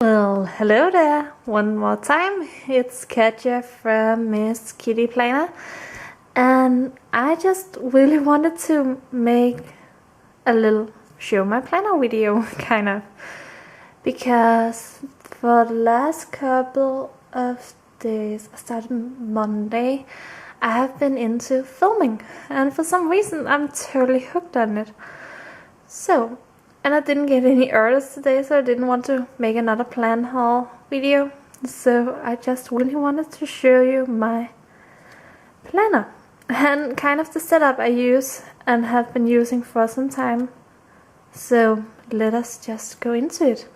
Well, hello there, one more time. It's Katja from Miss Kitty Planner, and I just really wanted to make a little show my planner video, kind of, because for the last couple of days, I started Monday, I have been into filming, and for some reason I'm totally hooked on it. And I didn't get any orders today, so I didn't want to make another plan haul video. So I just really wanted to show you my planner and kind of the setup I use and have been using for some time. So let us just go into it.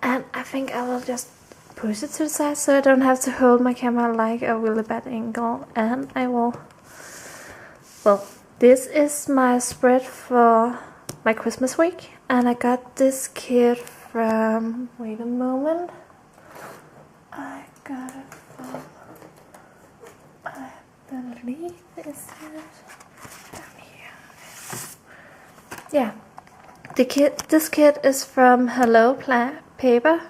And I think I will just push it to the side so I don't have to hold my camera like a really bad angle. And I will... Well, this is my spread for my Christmas week, and I got this kit from, wait a moment, I got it from, I believe, is it down here? Yeah, this kit is from Hello Paper,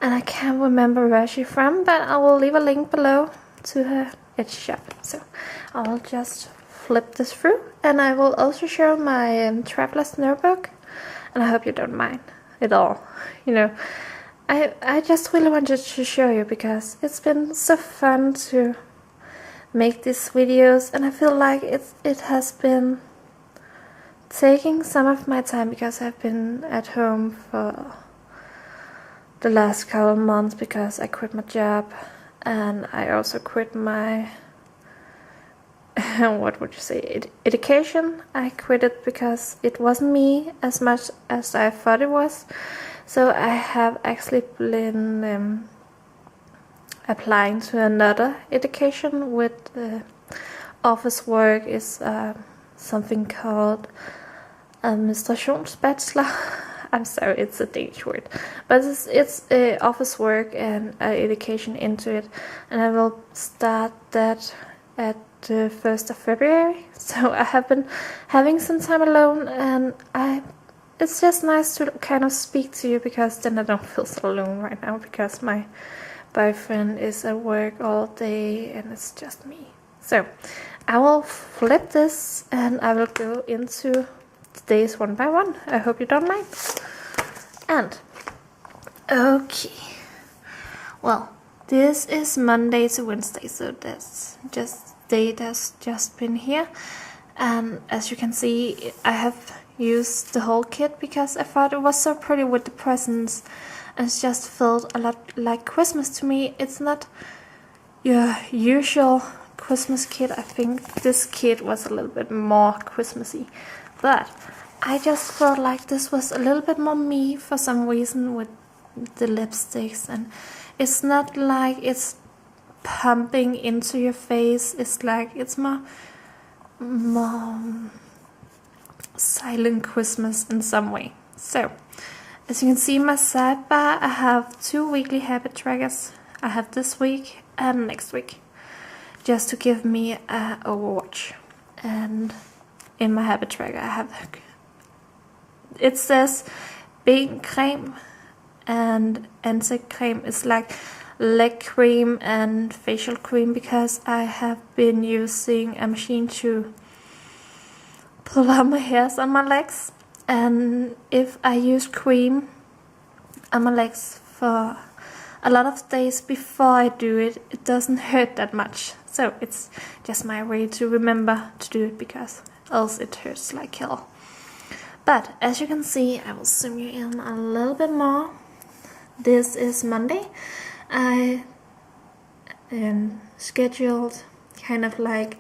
and I can't remember where she's from, but I will leave a link below to her Etsy shop. So I will just flip this through, and I will also show my traveler's notebook, and I hope you don't mind at all. You know, I just really wanted to show you because it's been so fun to make these videos, and I feel like it has been taking some of my time because I've been at home for the last couple of months because I quit my job, and I also quit my what would you say, education. I quit it because it wasn't me as much as I thought it was. So I have actually been applying to another education with office work. Is something called administrationsbachelor. I'm sorry, it's a Danish word, but it's office work and education into it, and I will start that at the 1st of February. So I have been having some time alone, and it's just nice to kind of speak to you because then I don't feel so alone right now because my boyfriend is at work all day and it's just me. So I will flip this and I will go into the days one by one. I hope you don't mind. And okay, well, this is Monday to Wednesday, so that's just day that's just been here. And as you can see, I have used the whole kit because I thought it was so pretty with the presents, and it just felt a lot like Christmas to me. It's not your usual Christmas kit. I think this kit was a little bit more Christmassy, but I just felt like this was a little bit more me for some reason with the lipsticks, and it's not like it's pumping into your face. It's like it's more silent Christmas in some way. So as you can see, my sidebar, I have 2 weekly habit trackers. I have this week and next week, just to give me a overwatch. And in my habit tracker I have, it says being cream and insect cream. Is like leg cream and facial cream because I have been using a machine to pull out my hairs on my legs, and if I use cream on my legs for a lot of days before I do it, it doesn't hurt that much. So it's just my way to remember to do it because else it hurts like hell. But as you can see, I will zoom you in a little bit more. This is Monday. I scheduled kind of like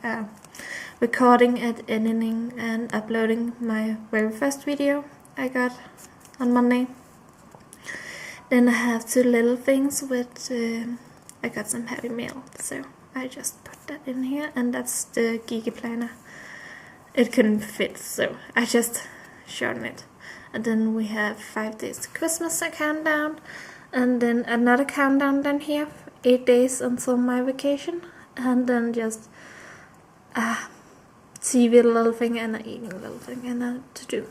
recording and editing and uploading my very first video I got on Monday. Then I have 2 little things with I got some heavy mail, so I just put that in here, and that's the Geeky Planner. It couldn't fit, so I just shortened it. And then we have 5 days to Christmas, a countdown, and then another countdown down here, 8 days until my vacation, and then just TV little thing and an eating little thing and a to do.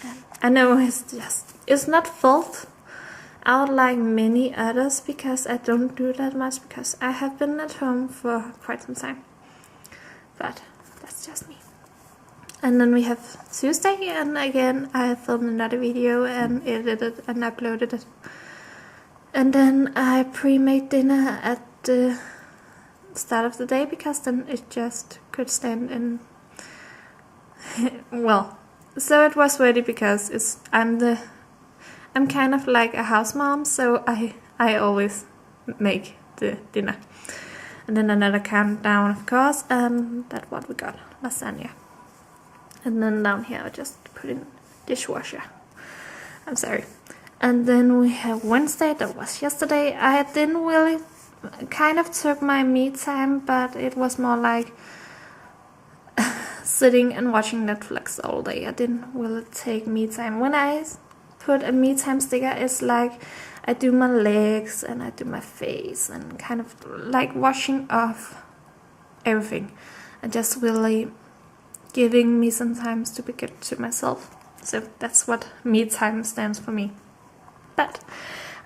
And I know it's not fault out like many others because I don't do that much because I have been at home for quite some time. But that's just me. And then we have Tuesday, and again I filmed another video and edited and uploaded it. And then I pre-made dinner at the start of the day because then it just could stand in. Well, so it was ready because I'm kind of like a house mom, so I always make the dinner. And then another countdown, of course, and that's what we got, lasagna. And then down here I just put in dishwasher. I'm sorry. And then we have Wednesday, that was yesterday. I didn't really, kind of took my me time, but it was more like sitting and watching Netflix all day. I didn't really take me time. When I put a me time sticker, it's like I do my legs and I do my face and kind of like washing off everything and just really giving me some time to be good to myself. So that's what me time stands for me. But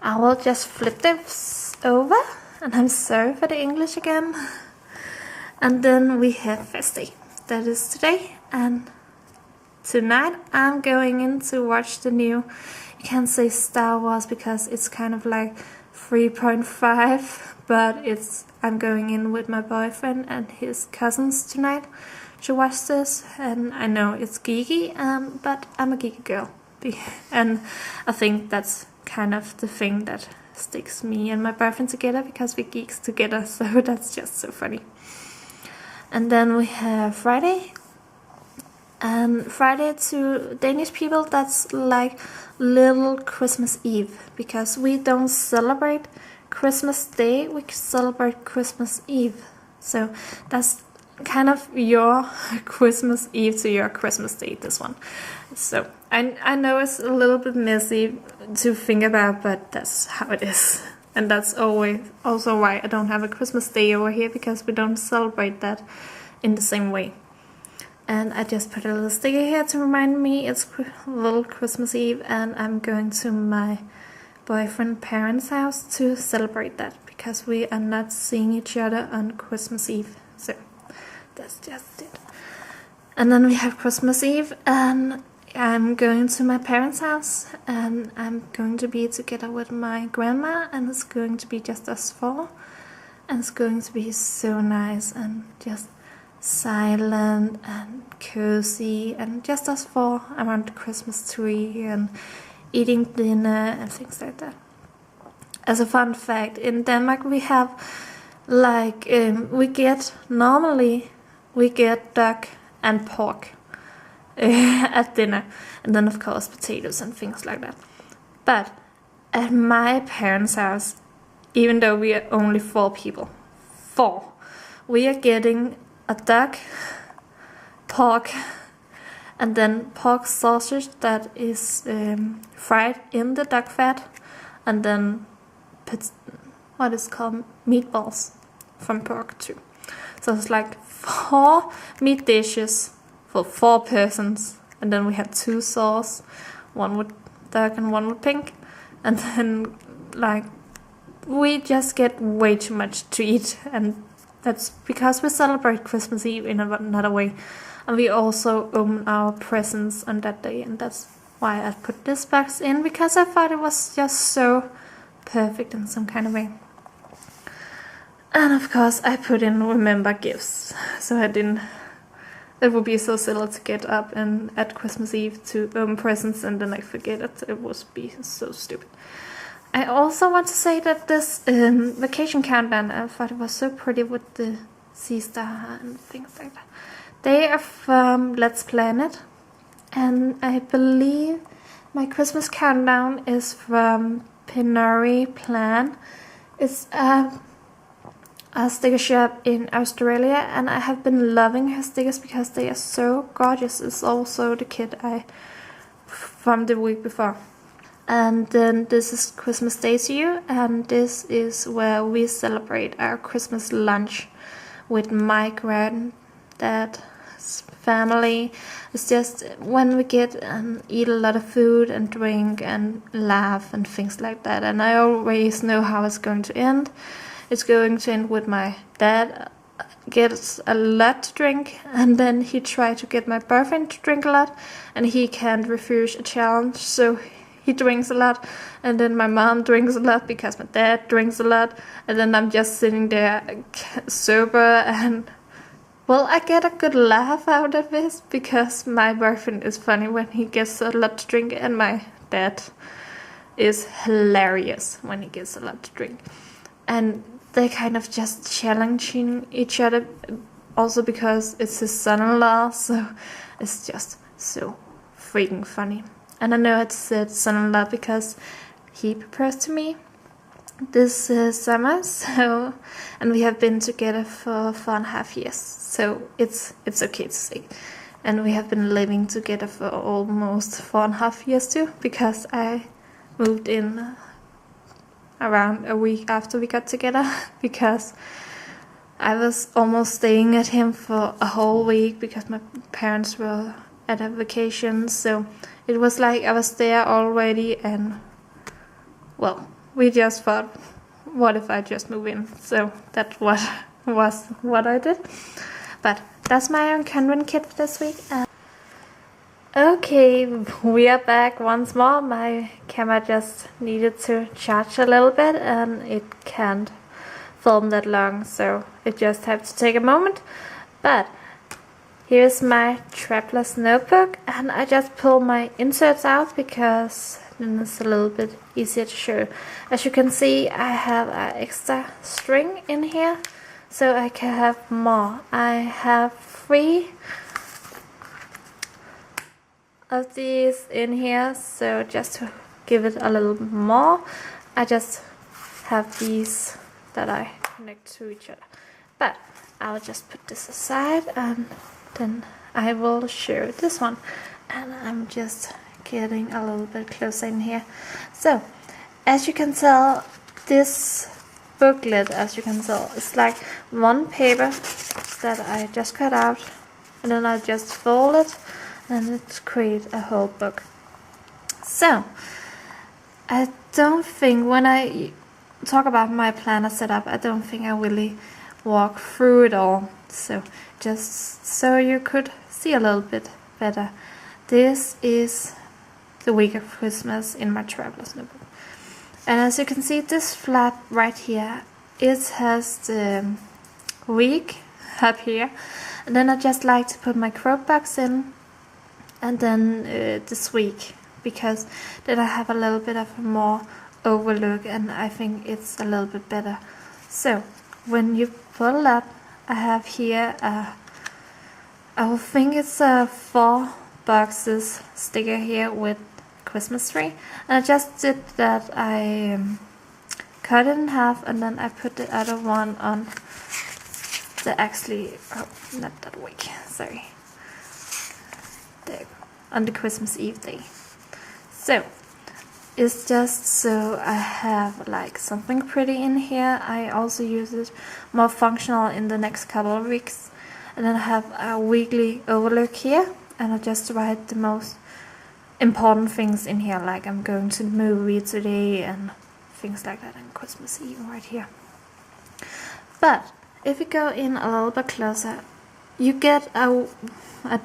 I will just flip this over, and I'm sorry for the English again. And then we have Festi. That is today, and tonight I'm going in to watch the new, you can't say Star Wars because it's kind of like 3.5, but I'm going in with my boyfriend and his cousins tonight to watch this. And I know it's geeky, but I'm a geeky girl, and I think that's kind of the thing that sticks me and my boyfriend together because we're geeks together, so that's just so funny. And then we have Friday. And Friday to Danish people, that's like little Christmas Eve, because we don't celebrate Christmas Day, we celebrate Christmas Eve. So that's kind of your Christmas Eve to your Christmas Day, this one. So I know it's a little bit messy to think about, but that's how it is. And that's always also why I don't have a Christmas Day over here, because we don't celebrate that in the same way. And I just put a little sticker here to remind me it's little Christmas Eve, and I'm going to my boyfriend's parents' house to celebrate that, because we are not seeing each other on Christmas Eve. So that's just it. And then we have Christmas Eve, and I'm going to my parents' house, and I'm going to be together with my grandma, and it's going to be just us four. And it's going to be so nice and just silent and cozy, and just us four around the Christmas tree and eating dinner and things like that. As a fun fact, in Denmark we have like normally we get duck and pork at dinner, and then of course potatoes and things like that. But at my parents' house, even though we are only 4 people, we are getting a duck, pork, and then pork sausage that is fried in the duck fat, and then what is called meatballs from pork too. So it's like 4 meat dishes for 4 persons, and then we have 2 sauce, one with duck and one with pink, and then like we just get way too much to eat, and that's because we celebrate Christmas Eve in another way, and we also open our presents on that day, and that's why I put this box in, because I thought it was just so perfect in some kind of way. And of course I put in remember gifts, so it would be so silly to get up and at Christmas Eve to open presents and then I forget it. It would be so stupid. I also want to say that this vacation countdown, I thought it was so pretty with the sea star and things like that. They are from Let's Plan It, and I believe my Christmas countdown is from Pinari Plan. It's a sticker shop in Australia, and I have been loving her stickers because they are so gorgeous. It's also the kit from the week before. And then this is Christmas Day to You, and this is where we celebrate our Christmas lunch with my granddad, family. It's just when we get and eat a lot of food and drink and laugh and things like that. And I always know how it's going to end. It's going to end with my dad gets a lot to drink, and then he tried to get my boyfriend to drink a lot, and he can't refuse a challenge, so he drinks a lot. And then my mom drinks a lot because my dad drinks a lot, and then I'm just sitting there sober, and well, I get a good laugh out of this because my boyfriend is funny when he gets a lot to drink, and my dad is hilarious when he gets a lot to drink. And they kind of just challenging each other, also because it's his son-in-law, so it's just so freaking funny. And I know it's said son-in-law because he proposed to me this summer, so, and we have been together for 4.5 years, so it's okay to say. And we have been living together for almost 4.5 years too, because I moved in around a week after we got together, because I was almost staying at him for a whole week because my parents were at a vacation, so it was like I was there already, and well, we just thought, what if I just move in? So that was what I did. But that's my Erin Condren kit for this week. Okay, we are back once more. My camera just needed to charge a little bit, and it can't film that long, so it just had to take a moment. But here's my Travelers notebook, and I just pull my inserts out because then it's a little bit easier to show. As you can see, I have an extra string in here, so I can have more. I have 3 of these in here, so just to give it a little more, I just have these that I connect to each other. But I'll just put this aside, and then I will show this one. And I'm just getting a little bit closer in here. So as you can tell, this booklet, as you can tell, it's like one paper that I just cut out, and then I just fold it, and it creates a whole book. So I don't think, when I talk about my planner setup, I don't think I really walk through it all. So just so you could see a little bit better, this is the week of Christmas in my Travelers notebook. And as you can see, this flap right here, it has the week up here, and then I just like to put my quote box in, and then this week, because then I have a little bit of a more overlook, and I think it's a little bit better. So when you pull up, I have here I think it's a 4 boxes sticker here with Christmas tree, and I just did that. I cut it in half, and then I put the other one on the not that week, sorry, there, on the Christmas Eve day. So it's just so I have like something pretty in here. I also use it more functional in the next couple of weeks, and then I have a weekly overlook here, and I just write the most important things in here, like I'm going to the movie today and things like that, and Christmas Eve right here. But if you go in a little bit closer, you get a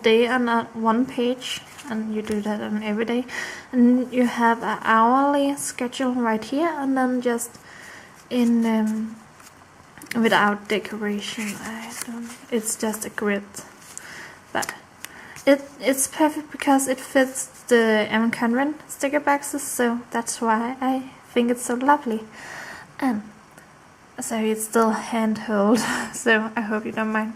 day on one page, and you do that on every day, and you have an hourly schedule right here, and then just in without decoration, it's just a grid. But it's perfect because it fits the Erin Condren sticker boxes, so that's why I think it's so lovely. And sorry, it's still handheld, so I hope you don't mind.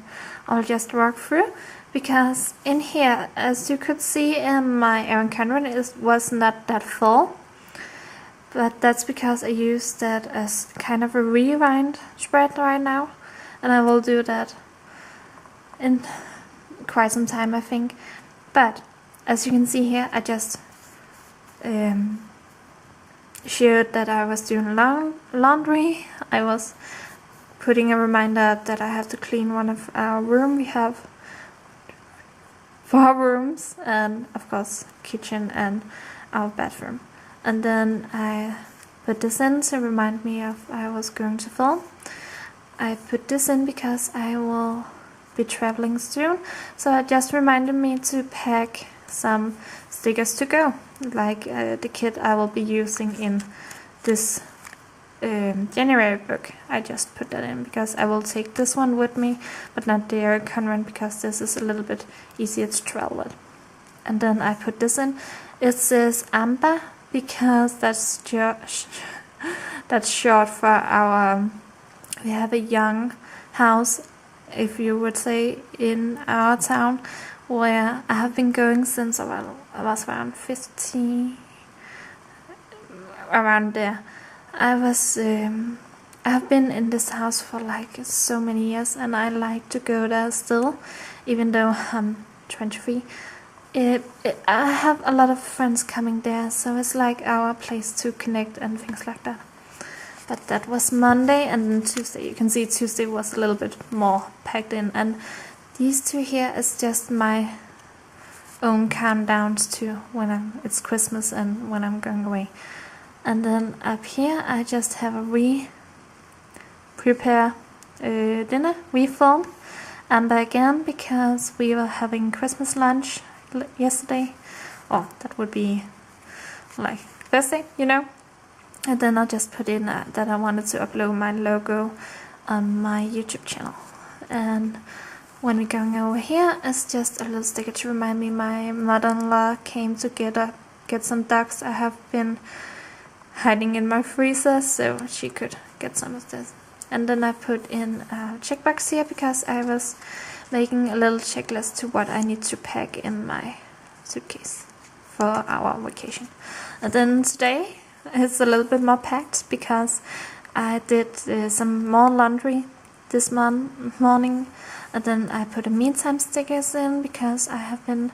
I'll just walk through, because in here, as you could see, in my Erin Condren, it was not that full, but that's because I use that as kind of a rewind spread right now, and I will do that in quite some time, I think. But as you can see here, I just showed that I was doing laundry. I was putting a reminder that I have to clean one of our room. We have 4 rooms, and of course kitchen and our bathroom. And then I put this in to remind me of I was going to film. I put this in because I will be traveling soon, so it just reminded me to pack some stickers to go, like the kit I will be using in this January book. I just put that in because I will take this one with me, but not the Erin Condren, because this is a little bit easier to travel with. And then I put this in. It says Amba because that's short for our. We have a young house, if you would say, in our town, where I have been going since I was around 15, around there. I have been in this house for like so many years, and I like to go there still, even though I'm 23. I have a lot of friends coming there, so it's like our place to connect and things like that. But that was Monday, and then Tuesday, you can see Tuesday was a little bit more packed in, and these two here is just my own countdowns to when it's Christmas and when I'm going away. And then up here I just have a prepare dinner, refilm, and again because we were having Christmas lunch yesterday, or that would be like Thursday, you know. And then I just put in that I wanted to upload my logo on my YouTube channel. And when we're going over here, it's just a little sticker to remind me my mother-in-law came to get some ducks I have been hiding in my freezer, so she could get some of this. And then I put in a checkbox here because I was making a little checklist to what I need to pack in my suitcase for our vacation. And then today it's a little bit more packed because I did some more laundry this morning, and then I put a meantime stickers in because I have been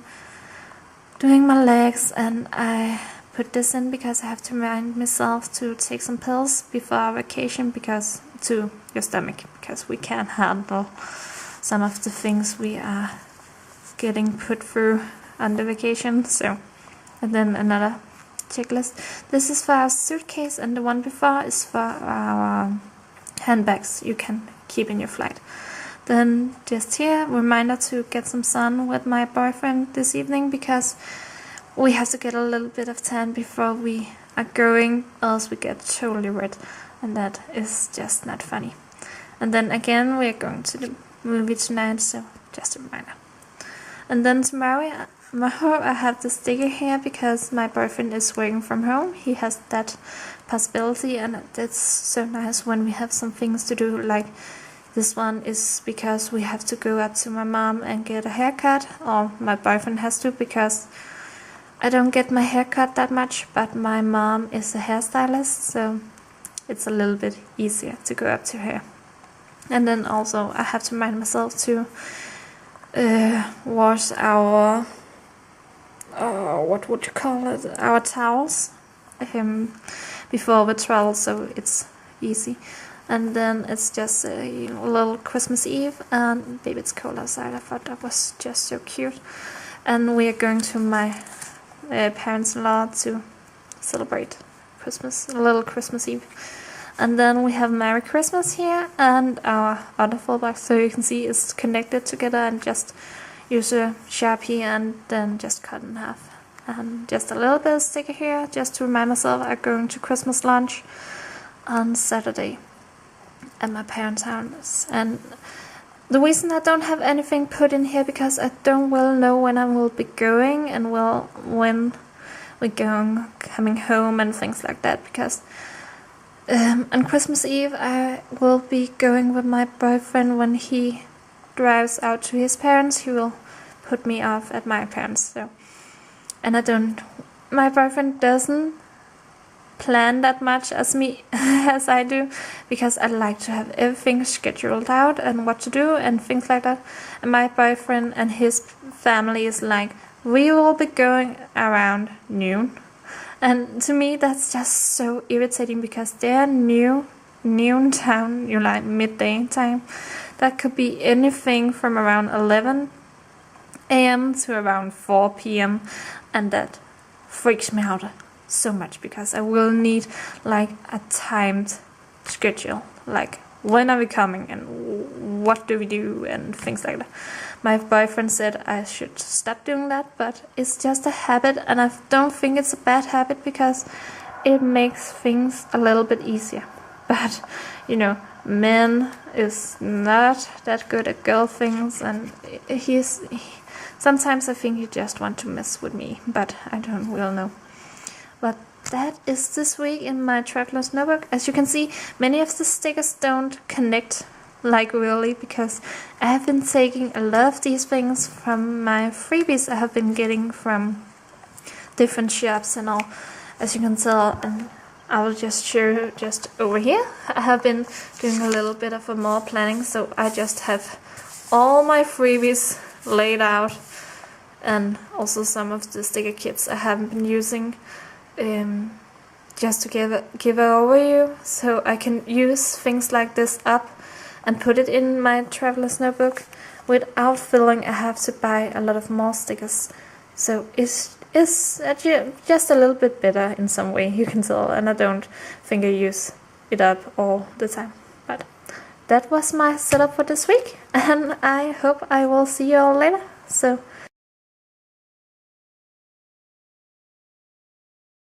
doing my legs, and I put this in because I have to remind myself to take some pills before our vacation, because to your stomach, because we can't handle some of the things we are getting put through on the vacation. So, and then another checklist. This is for our suitcase, and the one before is for our handbags you can keep in your flight. Then just here, reminder to get some sun with my boyfriend this evening, because we have to get a little bit of tan before we are going, else we get totally red, and that is just not funny. And then again, we're going to the movie tonight, so just a reminder. And then tomorrow I have the sticker here because my boyfriend is working from home. He has that possibility, and it's so nice when we have some things to do. Like this one is because we have to go up to my mom and get a haircut, or my boyfriend has to, because I don't get my hair cut that much, but my mom is a hairstylist, so it's a little bit easier to go up to her. And then also I have to remind myself to wash our what would you call it, our towels before we travel, so it's easy. And then it's just a little Christmas Eve, and baby, it's cold outside. I thought that was just so cute. And we are going to my parents-in-law to celebrate Christmas, a little Christmas Eve. And then we have Merry Christmas here, and our other full box, so you can see it's connected together, and just use a Sharpie and then just cut in half. And just a little bit of sticker here, just to remind myself I'm going to Christmas lunch on Saturday at my parents' house. And the reason I don't have anything put in here, because I don't well know when I will be going, and when we're coming home and things like that, because on Christmas Eve I will be going with my boyfriend. When he drives out to his parents, he will put me off at my parents. So, and my boyfriend doesn't plan that much as me as I do, because I like to have everything scheduled out and what to do and things like that. And my boyfriend and his family is like, we will be going around noon. And to me that's just so irritating, because they're noon time, like midday time. That could be anything from around 11 a.m. to around 4 p.m. and that freaks me out so much because I will need like a timed schedule, like when are we coming and what do we do and things like that. My boyfriend said I should stop doing that, but it's just a habit, and I don't think it's a bad habit because it makes things a little bit easier. But you know, men is not that good at girl things, and sometimes I think he just want to mess with me, but I don't really know. But that is this week in my traveler's notebook. As you can see, many of the stickers don't connect like really, because I have been taking a lot of these things from my freebies I have been getting from different shops and all, as you can tell, and I will just show you just over here. I have been doing a little bit of a more planning, so I just have all my freebies laid out, and also some of the sticker kits I haven't been using, just to give an overview, so I can use things like this up and put it in my traveler's notebook without feeling I have to buy a lot of more stickers. So it's just a little bit better in some way, you can tell, and I don't think I use it up all the time. But that was my setup for this week, and I hope I will see you all later. So